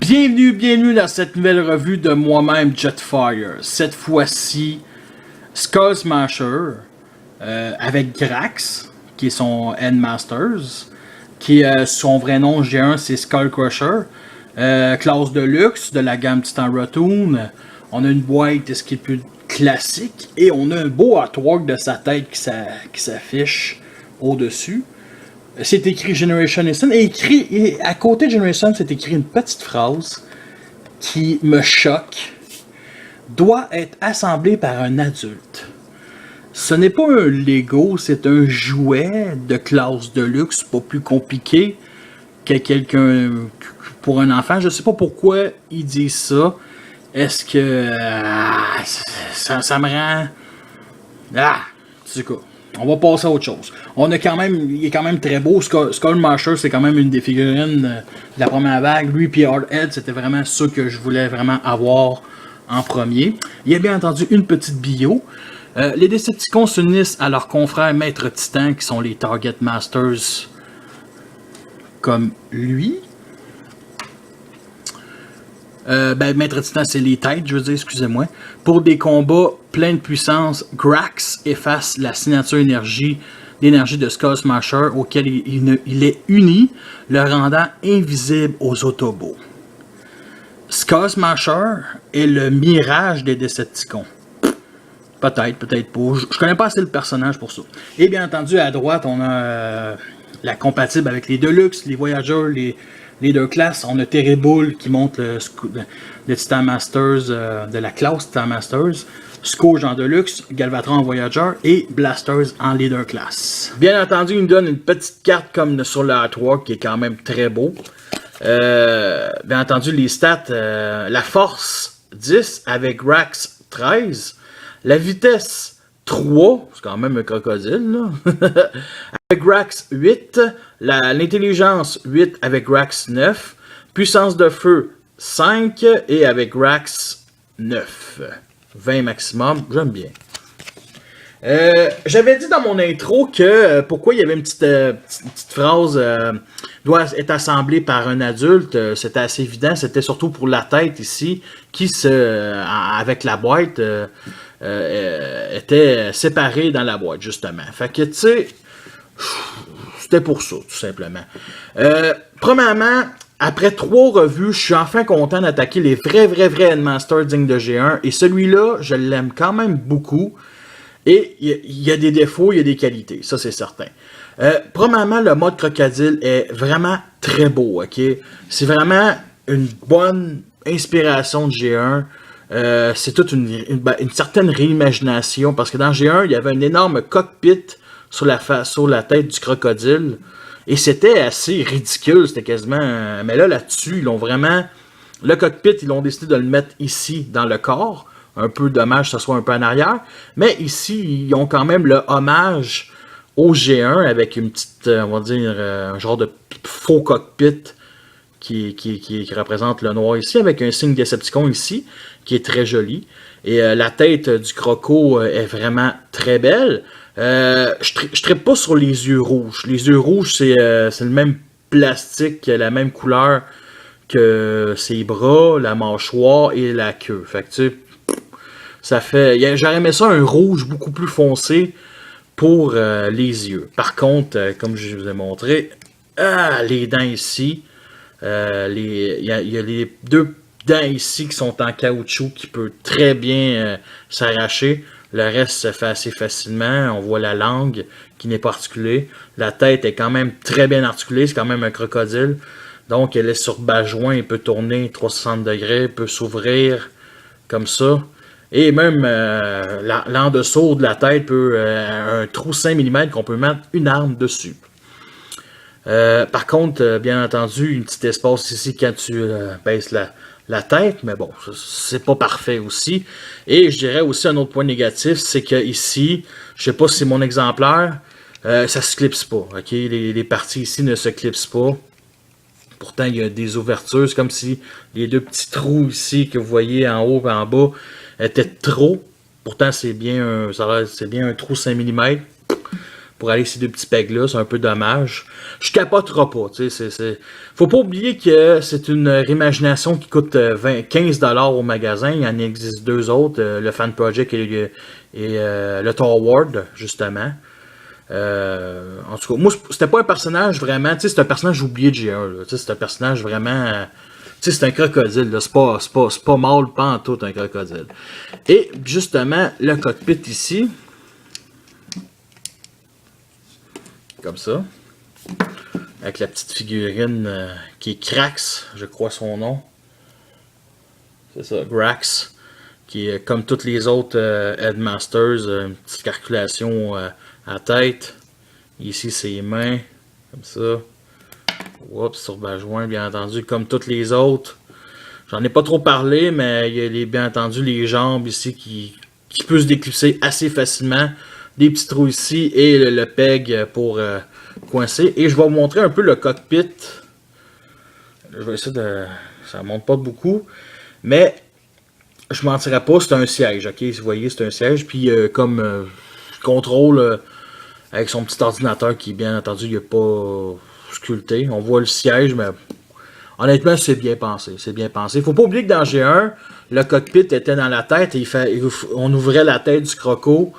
Bienvenue dans cette nouvelle revue de moi-même Jetfire. Cette fois-ci, Skull Smasher avec Grax, qui est son Headmasters, qui son vrai nom G1 c'est Skull Crusher, classe de luxe de la gamme Titan Rotune. On a une boîte ce qui est plus classique et on a un beau artwork de sa tête qui s'affiche au-dessus. C'est écrit Generation Instant et à côté de Generation c'est écrit une petite phrase qui me choque. Doit être assemblé par un adulte. Ce n'est pas un Lego, c'est un jouet de classe de luxe, pas plus compliqué que quelqu'un pour un enfant. Je sais pas pourquoi ils disent ça. Est-ce que ça me rend c'est quoi? On va passer à autre chose. Il est quand même très beau. Skull Smasher, c'est quand même une des figurines de la première vague. Lui et Hardhead, c'était vraiment ça que je voulais vraiment avoir en premier. Il y a bien entendu une petite bio. Les Decepticons s'unissent à leurs confrères Maîtres Titans, qui sont les Target Masters, comme lui. Maître Titan, c'est les têtes, je veux dire, excusez-moi. Pour des combats pleins de puissance, Grax efface la signature d'énergie de Skull Smasher auquel il est uni, le rendant invisible aux Autobots. Skull Smasher est le mirage des Decepticons. Peut-être pas. Je connais pas assez le personnage pour ça. Et bien entendu, à droite, on a la compatible avec les Deluxe, les Voyagers, les deux classes. On a Terrible qui montre le Titan Masters de la classe Titan Masters, Scourge en Deluxe, Galvatron en Voyager et Blasters en Leader Class. Bien entendu, il nous donne une petite carte comme sur le artwork qui est quand même très beau. Bien entendu, les stats, la force 10 avec Grax 13, la vitesse 3, c'est quand même un crocodile, là. Avec Grax 8, l'intelligence 8 avec Grax 9, puissance de feu 5 et avec Grax 9. 20 maximum, j'aime bien. J'avais dit dans mon intro que pourquoi il y avait une petite phrase doit être assemblée par un adulte, c'était assez évident, c'était surtout pour la tête ici qui avec la boîte était séparée dans la boîte justement. Fait que tu sais, c'était pour ça tout simplement. Premièrement, après 3 revues, je suis enfin content d'attaquer les vrais Headmasters dignes de G1 et celui-là, je l'aime quand même beaucoup. Et il y a des défauts, il y a des qualités, ça c'est certain. Premièrement, le mode crocodile est vraiment très beau, ok? C'est vraiment une bonne inspiration de G1. C'est toute une certaine réimagination, parce que dans G1, il y avait un énorme cockpit sur la tête du crocodile. Et c'était assez ridicule, c'était quasiment... Mais là-dessus, ils l'ont vraiment... Le cockpit, ils ont décidé de le mettre ici, dans le corps. Un peu dommage que ce soit un peu en arrière. Mais ici, ils ont quand même le hommage au G1 avec une petite, on va dire, un genre de faux cockpit qui représente le noir ici, avec un signe Decepticon ici, qui est très joli. Et la tête du croco est vraiment très belle. Je trippe pas sur les yeux rouges. Les yeux rouges, c'est le même plastique, la même couleur que ses bras, la mâchoire et la queue. Fait que tu sais, ça fait... J'aurais aimé ça un rouge beaucoup plus foncé pour les yeux. Par contre, comme je vous ai montré, les dents ici, il y a les 2 dents ici qui sont en caoutchouc qui peut très bien s'arracher. Le reste se fait assez facilement. On voit la langue qui n'est pas articulée. La tête est quand même très bien articulée. C'est quand même un crocodile. Donc, elle est sur bas-joint. Elle peut tourner 360 degrés. Peut s'ouvrir comme ça. Et même l'en dessous de la tête peut un trou 5 mm qu'on peut mettre une arme dessus. Par contre, bien entendu, une petite espace ici quand tu baisses la tête, mais bon, c'est pas parfait aussi. Et je dirais aussi un autre point négatif, c'est que ici, je sais pas si c'est mon exemplaire, ça se clipse pas. Ok, les parties ici ne se clipsent pas. Pourtant, il y a des ouvertures, c'est comme si les 2 petits trous ici que vous voyez en haut et en bas étaient trop. Pourtant, c'est bien un trou 5 mm. pour aller ces deux petits pegs-là. C'est un peu dommage. Je capoterai pas, tu sais. Faut pas oublier que c'est une réimagination qui coûte 15$ au magasin. Il y en existe deux autres, le Fan Project et le Thor Ward, justement. En tout cas, moi, c'était pas un personnage vraiment, tu sais, c'est un personnage oublié de G1, tu sais, c'est un personnage vraiment, tu sais, c'est un crocodile, là, c'est pas mâle, pas en tout un crocodile. Et, justement, le cockpit ici, comme ça, avec la petite figurine qui est Grax, je crois son nom, c'est ça, Grax, qui est comme toutes les autres Headmasters, une petite calculation à tête. Ici, ses mains, comme ça. Oups, sur bas-joint, bien entendu, comme toutes les autres. J'en ai pas trop parlé, mais il y a bien entendu les jambes ici qui peuvent se déclisser assez facilement. Des petits trous ici et le peg pour coincer. Et je vais vous montrer un peu le cockpit. Je vais essayer de... Ça monte pas beaucoup, mais je mentirais pas, c'est un siège, ok? Vous voyez, c'est un siège, puis comme contrôle avec son petit ordinateur qui, bien entendu, il n'est pas sculpté. On voit le siège, mais honnêtement, c'est bien pensé. C'est bien pensé. Il ne faut pas oublier que dans G1, le cockpit était dans la tête et on ouvrait la tête du croco,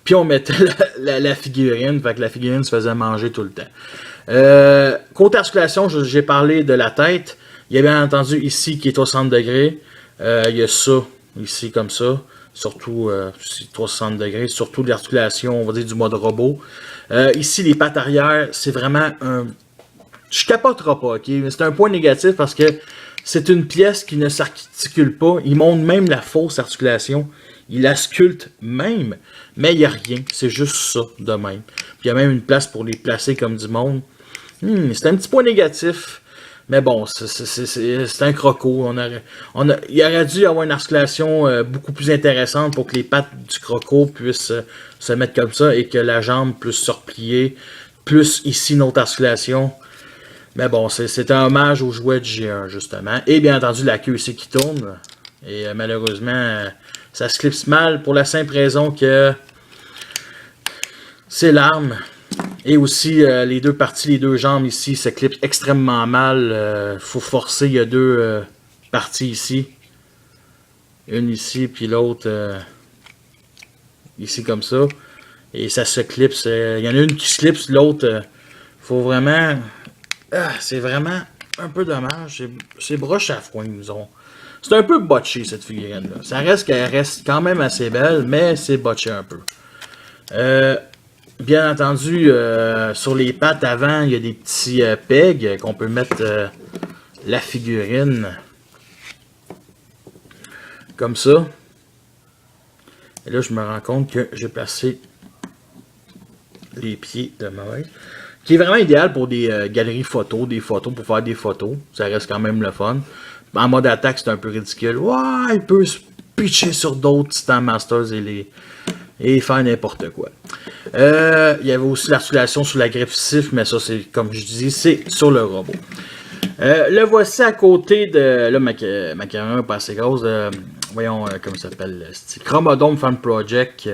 puis on mettait la figurine, fait que la figurine se faisait manger tout le temps. Côté articulation, j'ai parlé de la tête. Il y a bien entendu ici qui est au 60 degrés. Il y a ça, ici, comme ça. Surtout 360 degrés, surtout l'articulation, on va dire, du mode robot. Ici, les pattes arrière, c'est vraiment un... Je capoterai pas, ok? Mais c'est un point négatif parce que c'est une pièce qui ne s'articule pas. Il montre même la fausse articulation. Il la sculpte même, mais il n'y a rien. C'est juste ça, de même. Puis il y a même une place pour les placer comme du monde. C'est un petit point négatif. Mais bon, c'est un croco. Il aurait dû y avoir une articulation beaucoup plus intéressante pour que les pattes du croco puissent se mettre comme ça et que la jambe puisse se replier. Plus ici, une autre articulation. Mais bon, c'est un hommage au jouet de G1, justement. Et bien entendu, la queue ici qui tourne. Et malheureusement, ça se clipse mal pour la simple raison que c'est l'arme. Et aussi, les deux parties, les deux jambes ici se clipsent extrêmement mal. Faut forcer, il y a deux parties ici. Une ici, puis l'autre ici comme ça. Et ça se clipse. Il y en a une qui se clipse, l'autre, faut vraiment... c'est vraiment un peu dommage. C'est broche à foin, nous ont. C'est un peu botché, cette figurine-là. Ça reste qu'elle reste quand même assez belle, mais c'est botché un peu. Bien entendu, sur les pattes avant, il y a des petits pegs qu'on peut mettre la figurine comme ça. Et là, je me rends compte que j'ai placé les pieds de mauvaise. Qui est vraiment idéal pour des galeries photos, pour faire des photos. Ça reste quand même le fun. En mode attaque, c'est un peu ridicule. Ouais, il peut se pitcher sur d'autres Titan Masters et faire n'importe quoi. Il y avait aussi l'articulation sur la griffe sif, mais ça, c'est comme je dis, c'est sur le robot. Le voici à côté de... Là, ma caméra n'est pas assez grosse. Voyons, comment ça s'appelle? Chromodome Fan Project.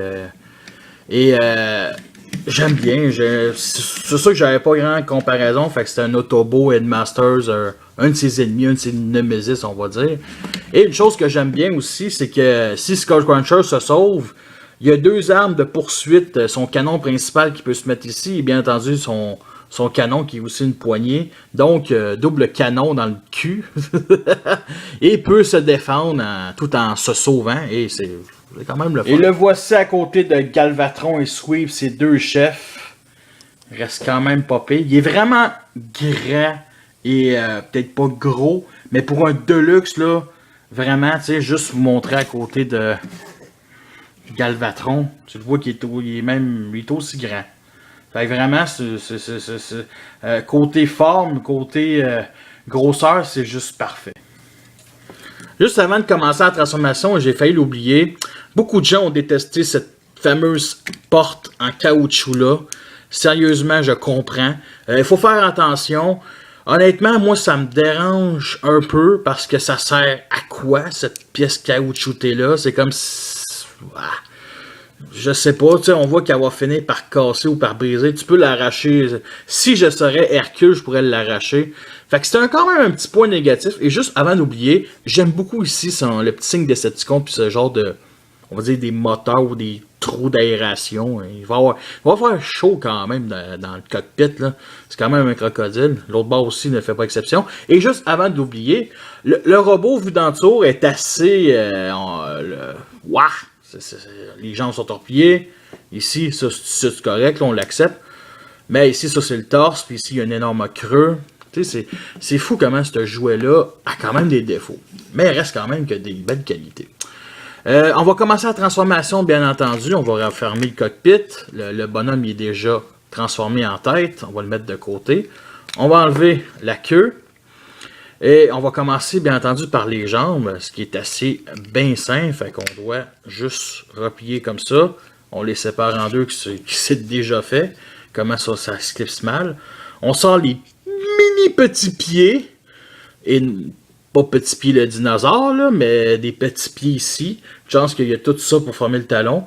J'aime bien. C'est sûr que j'avais pas grand comparaison. Fait que c'est un Autobo Headmasters, un de ses ennemis, un de ses nemesis, on va dire. Et une chose que j'aime bien aussi, c'est que si Skullcruncher se sauve, il y a deux armes de poursuite. Son canon principal qui peut se mettre ici, et bien entendu son canon qui est aussi une poignée. Donc, double canon dans le cul. Et peut se défendre tout en se sauvant. Et c'est quand même le fun. Et le voici à côté de Galvatron et Sweep, ces deux chefs. Reste quand même pas pire. Il est vraiment grand et peut-être pas gros. Mais pour un Deluxe, là, vraiment, tu sais, juste vous montrer à côté de Galvatron. Tu le vois qu'il est aussi grand. Fait que vraiment, côté forme, côté grosseur, c'est juste parfait. Juste avant de commencer la transformation, j'ai failli l'oublier, beaucoup de gens ont détesté cette fameuse porte en caoutchouc là. Sérieusement, je comprends. Il faut faire attention. Honnêtement, moi, ça me dérange un peu parce que ça sert à quoi, cette pièce caoutchoutée là? C'est comme si... Je sais pas, tu sais, on voit qu'elle va finir par casser ou par briser. Tu peux l'arracher. Si je serais Hercule, je pourrais l'arracher. Fait que c'est quand même un petit point négatif. Et juste avant d'oublier, j'aime beaucoup ici le petit signe Decepticon puis ce genre de, on va dire des moteurs ou des trous d'aération. Il va faire chaud quand même dans le cockpit, là. C'est quand même un crocodile. L'autre bord aussi ne fait pas exception. Et juste avant d'oublier, le robot vu d'en dessous est assez... Wouah! Les jambes sont torpillées. Ici, ça c'est correct, là, on l'accepte. Mais ici, ça c'est le torse. Puis ici, il y a un énorme creux. C'est fou comment ce jouet-là a quand même des défauts. Mais il reste quand même que des belles qualités. On va commencer la transformation, bien entendu. On va refermer le cockpit. Le bonhomme il est déjà transformé en tête. On va le mettre de côté. On va enlever la queue. Et on va commencer, bien entendu, par les jambes, ce qui est assez bien simple. Fait qu'on doit juste replier comme ça. On les sépare en deux, qui c'est déjà fait. Comment ça se clipse mal. On sort les mini petits pieds. Et pas petits pieds le dinosaure, là, mais des petits pieds ici. Je pense qu'il y a tout ça pour former le talon.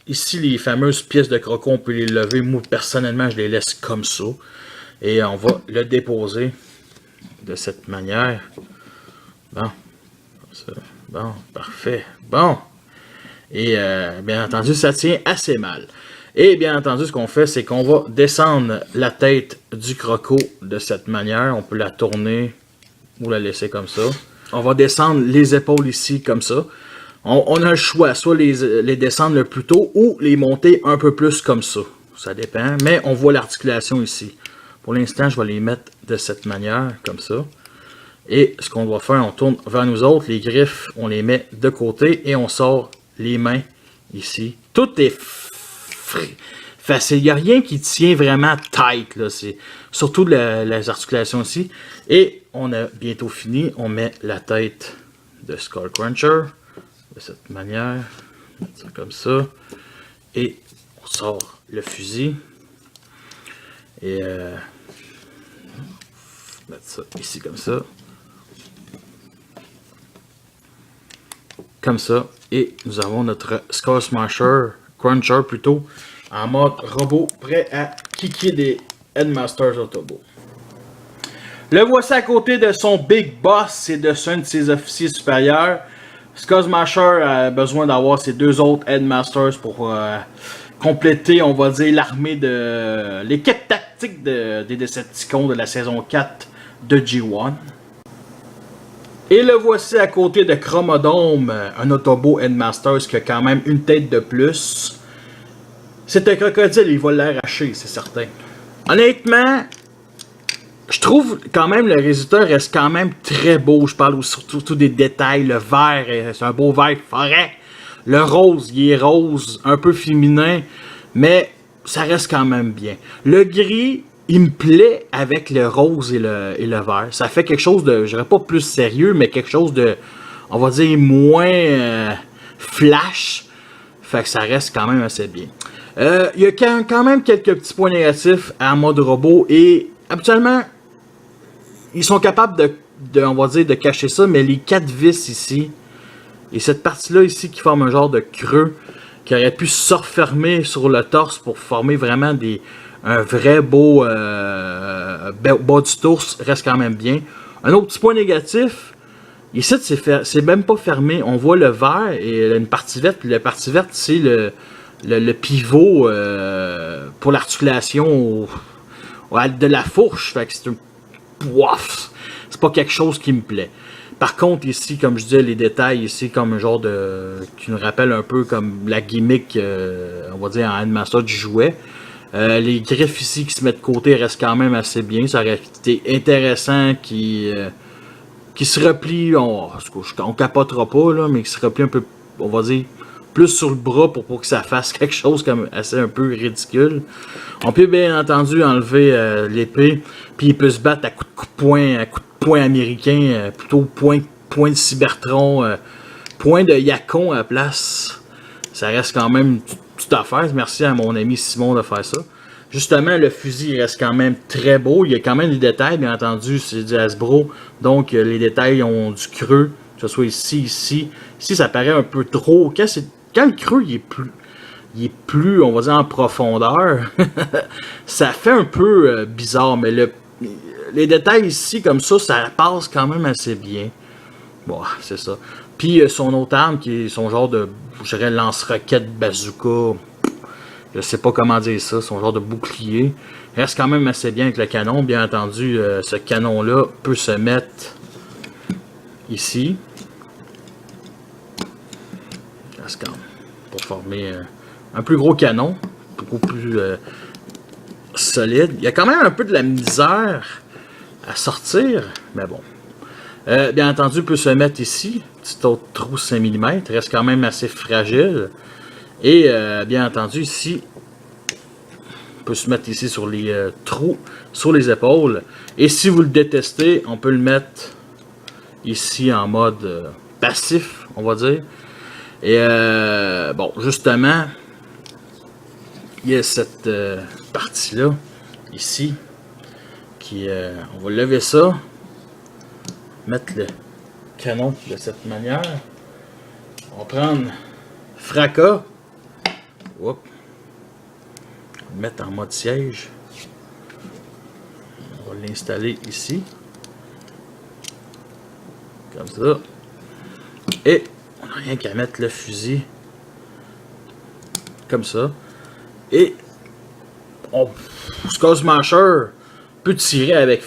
Ici, les fameuses pièces de croco, on peut les lever. Moi, personnellement, je les laisse comme ça. Et on va le déposer de cette manière. Bon. Comme ça. Bon, parfait. Bon. Et bien entendu, ça tient assez mal. Et bien entendu, ce qu'on fait, c'est qu'on va descendre la tête du croco de cette manière. On peut la tourner ou la laisser comme ça. On va descendre les épaules ici comme ça. On a le choix, soit les descendre le plus tôt ou les monter un peu plus comme ça. Ça dépend, mais on voit l'articulation ici. Pour l'instant, je vais les mettre de cette manière, comme ça. Et ce qu'on va faire, on tourne vers nous autres. Les griffes, on les met de côté et on sort les mains ici. Tout est facile. Il n'y a rien qui tient vraiment tight. C'est surtout les articulations ici. Et on a bientôt fini. On met la tête de Skullcruncher de cette manière. Mettre ça comme ça. Et on sort le fusil. Et mettre ça ici comme ça. Comme ça. Et nous avons notre Skull Smasher, Cruncher plutôt, en mode robot, prêt à kicker des Headmasters Autobots. Le voici à côté de son Big Boss et de un de ses officiers supérieurs. Skull Smasher a besoin d'avoir ses deux autres Headmasters pour compléter, on va dire, l'armée de l'équipe tactique des Decepticons de la saison 4 de G1. Et le voici à côté de Chromodome, un Autobot Headmasters qui a quand même une tête de plus. C'est un crocodile, il va l'arracher, c'est certain. Honnêtement, je trouve quand même le résultat reste quand même très beau. Je parle surtout des détails. Le vert, c'est un beau vert forêt. Le rose, il est rose, un peu féminin, mais ça reste quand même bien. Le gris, il me plaît avec le rose et le vert. Ça fait quelque chose de, je dirais pas plus sérieux, mais quelque chose de, on va dire, moins flash. Fait que ça reste quand même assez bien. Il y a quand même quelques petits points négatifs en mode robot. Et habituellement, ils sont capables on va dire, de cacher ça. Mais les 4 vis ici, et cette partie-là ici qui forme un genre de creux, qui aurait pu se refermer sur le torse pour former vraiment un vrai beau bas du torse, reste quand même bien. Un autre petit point négatif, ici c'est même pas fermé. On voit le vert et une partie verte. Puis la partie verte, c'est le pivot pour l'articulation de la fourche. Fait que c'est un poif. C'est pas quelque chose qui me plaît. Par contre, ici, comme je disais, les détails ici, comme un genre qui nous rappelle un peu comme la gimmick, on va dire, en Headmaster du jouet. Les griffes ici qui se mettent de côté restent quand même assez bien. Ça aurait été intéressant qui se replie, on capotera pas, là, mais qui se replie un peu, on va dire, plus sur le bras pour que ça fasse quelque chose comme assez un peu ridicule. On peut bien entendu enlever l'épée, puis il peut se battre à coups de poing américain, plutôt point de Cybertron, point de Yacon à la place. Ça reste quand même toute affaire. Merci à mon ami Simon de faire ça. Justement, le fusil il reste quand même très beau. Il y a quand même des détails, bien entendu, c'est du Hasbro. Donc, les détails ont du creux, que ce soit ici. Ici, ça paraît un peu trop. Quand c'est quand le creux il est plus, on va dire, en profondeur, ça fait un peu bizarre, mais les détails ici, comme ça passe quand même assez bien. Bon, c'est ça. Puis son autre arme, qui est son genre de, je dirais, lance-roquette bazooka, je sais pas comment dire ça, son genre de bouclier, reste quand même assez bien avec le canon. Bien entendu, ce canon-là peut se mettre ici. Pour former un plus gros canon, beaucoup plus solide. Il y a quand même un peu de la misère à sortir, mais bon. Bien entendu, il peut se mettre ici, petit autre trou 5 mm, reste quand même assez fragile. Et bien entendu, ici, on peut se mettre ici sur les trous, sur les épaules. Et si vous le détestez, on peut le mettre ici en mode passif, on va dire. Et bon, justement, il y a cette partie-là, ici, qui, on va lever ça, mettre le canon de cette manière. On va prendre fracas, hop, le mettre en mode siège. On va l'installer ici, comme ça, et on n'a rien qu'à mettre le fusil comme ça. Et Skull Smasher peut tirer avec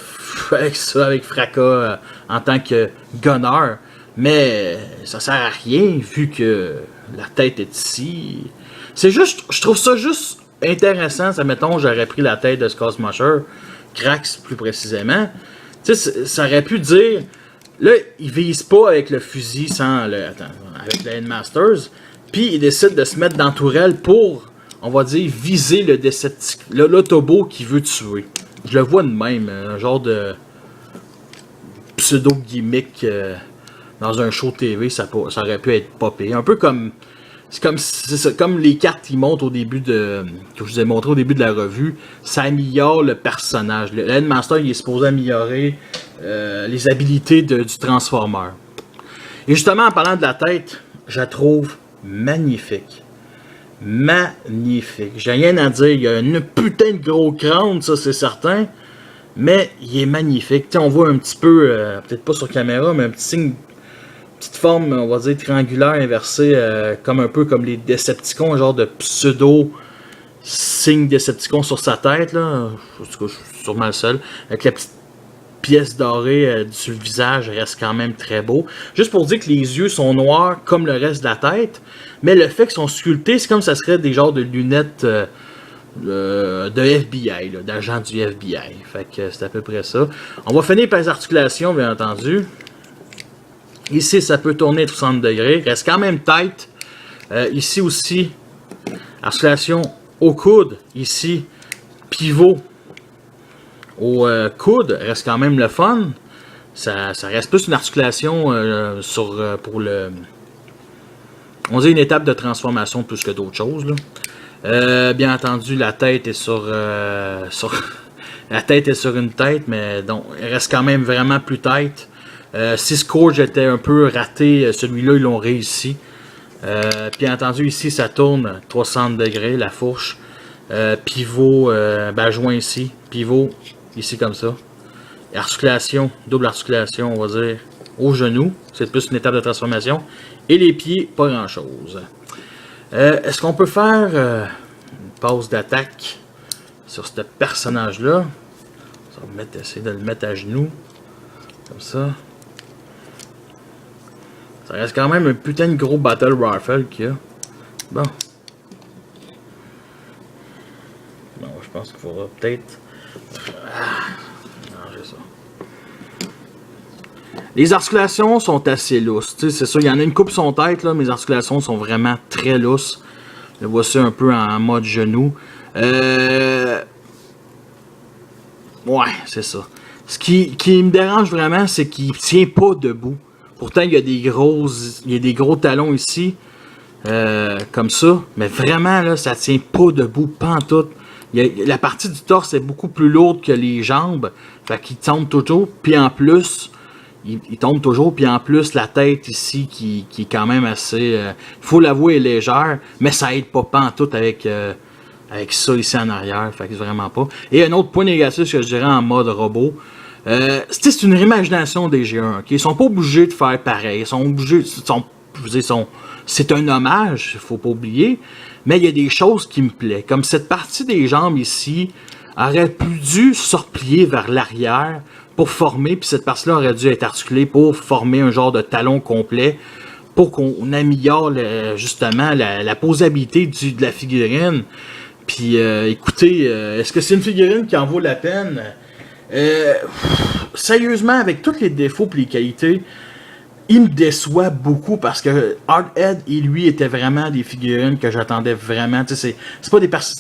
fracas en tant que gunner, mais ça sert à rien vu que la tête est ici. C'est juste, je trouve ça juste intéressant. Ça, mettons, j'aurais pris la tête de Skull Smasher, Krax plus précisément. Tu sais, ça aurait pu dire. Là, il vise pas avec le fusil sans le. Attends, avec le Headmasters. Puis il décide de se mettre dans tourelle pour, on va dire, viser le l'Autobo qui veut tuer. Je le vois de même, un genre de pseudo-gimmick dans un show TV, ça aurait pu être popé. Un peu comme. C'est comme les cartes qu'ils montrent au début de. Que je vous ai montré au début de la revue, ça améliore le personnage. Le Headmaster, il est supposé améliorer les habilités du Transformer. Et justement, en parlant de la tête, je la trouve magnifique. Magnifique. J'ai rien à dire. Il y a une putain de gros crâne, ça c'est certain. Mais il est magnifique. T'sais, on voit un petit peu, peut-être pas sur caméra, mais un petit signe, petite forme, on va dire, triangulaire inversée, comme un peu comme les Decepticons, un genre de pseudo signe Decepticon sur sa tête, là. En tout cas, je suis sûrement le seul. Avec la petite pièce dorée sur le visage, reste quand même très beau. Juste pour dire que les yeux sont noirs comme le reste de la tête, mais le fait qu'ils sont sculptés, c'est comme ça serait des genres de lunettes de FBI, d'agents du FBI. Fait que c'est à peu près ça. On va finir par les articulations, bien entendu. Ici, ça peut tourner 60 degrés. Reste quand même tight. Ici aussi, articulation au coude. Ici, pivot au coude. Reste quand même le fun. Ça reste plus une articulation pour le... On dit une étape de transformation plus que d'autres choses, là. Bien entendu, la tête est sur la tête est sur une tête, mais donc, elle reste quand même vraiment plus tight. Si Scourge était un peu raté, celui-là, ils l'ont réussi. Bien entendu, ici, ça tourne 360 degrés, la fourche. Pivot, joint ici. Pivot, ici, comme ça. Et articulation, double articulation, on va dire, au genou. C'est plus une étape de transformation. Et les pieds, pas grand-chose. Est-ce qu'on peut faire une pause d'attaque sur ce personnage-là? On va essayer de le mettre à genoux. Comme ça. Ça reste quand même un putain de gros battle rifle qu'il y a. Bon. Bon, je pense qu'il faudra peut-être ranger ça. Les articulations sont assez lousses. C'est ça, il y en a une coupe son tête, là, mais les articulations sont vraiment très lousses. Le voici un peu en mode genou. Ouais, c'est ça. Ce qui me dérange vraiment, c'est qu'il ne tient pas debout. Pourtant, il y a des gros talons ici, comme ça. Mais vraiment, là, ça ne tient pas debout, pantoute. La partie du torse est beaucoup plus lourde que les jambes. Fait qu'il tombe toujours. Puis en plus, il tombe toujours, puis en plus, la tête ici, qui est quand même assez, il faut l'avouer, est légère, mais ça aide pas pantoute avec ça ici en arrière, fait que vraiment pas. Et un autre point négatif que je dirais en mode robot, c'est une réimagination des G1, ok? Ils sont pas obligés de faire pareil, ils sont obligés, c'est un hommage, faut pas oublier, mais il y a des choses qui me plaisent, comme cette partie des jambes ici, aurait plus dû se replier vers l'arrière pour former, puis cette partie-là aurait dû être articulée pour former un genre de talon complet, pour qu'on améliore justement la posabilité de la figurine. Puis écoutez, est-ce que c'est une figurine qui en vaut la peine? Sérieusement, avec tous les défauts et les qualités, il me déçoit beaucoup parce que Hardhead et lui étaient vraiment des figurines que j'attendais vraiment. C'est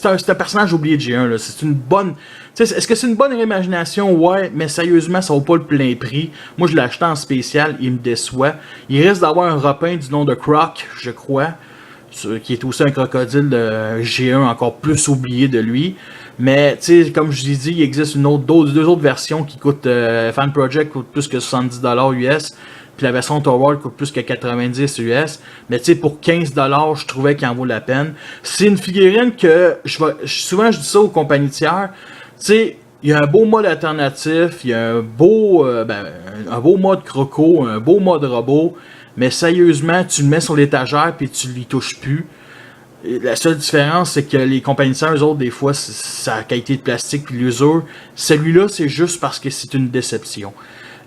un personnage oublié de G1. C'est une bonne. Est-ce que c'est une bonne réimagination? Ouais, mais sérieusement, ça vaut pas le plein prix. Moi, je l'ai acheté en spécial, il me déçoit. Il risque d'avoir un repeint du nom de Croc, je crois, qui est aussi un crocodile de G1 encore plus oublié de lui. Mais, comme je l'ai dit, il existe deux autres versions qui coûtent. Fan Project coûte plus que 70$ US. Puis la version Tower coûte plus que 90 US. Mais pour 15$, je trouvais qu'il en vaut la peine. C'est une figurine que souvent je dis ça aux compagnies tiers. Il y a un beau mode alternatif, il y a un beau mode croco, un beau mode robot. Mais sérieusement, tu le mets sur l'étagère puis tu lui touches plus. Et la seule différence, c'est que les compagnies tiers, eux autres, des fois, c'est la qualité de plastique puis l'usure. Celui-là, c'est juste parce que c'est une déception.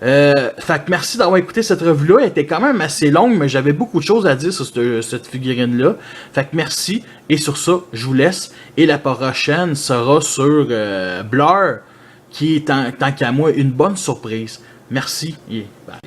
Fait que merci d'avoir écouté cette revue-là. Elle était quand même assez longue, mais j'avais beaucoup de choses à dire sur cette figurine-là. Fait que merci. Et sur ça, je vous laisse. Et la prochaine sera sur Blur, qui est, tant qu'à moi, une bonne surprise. Merci et bye.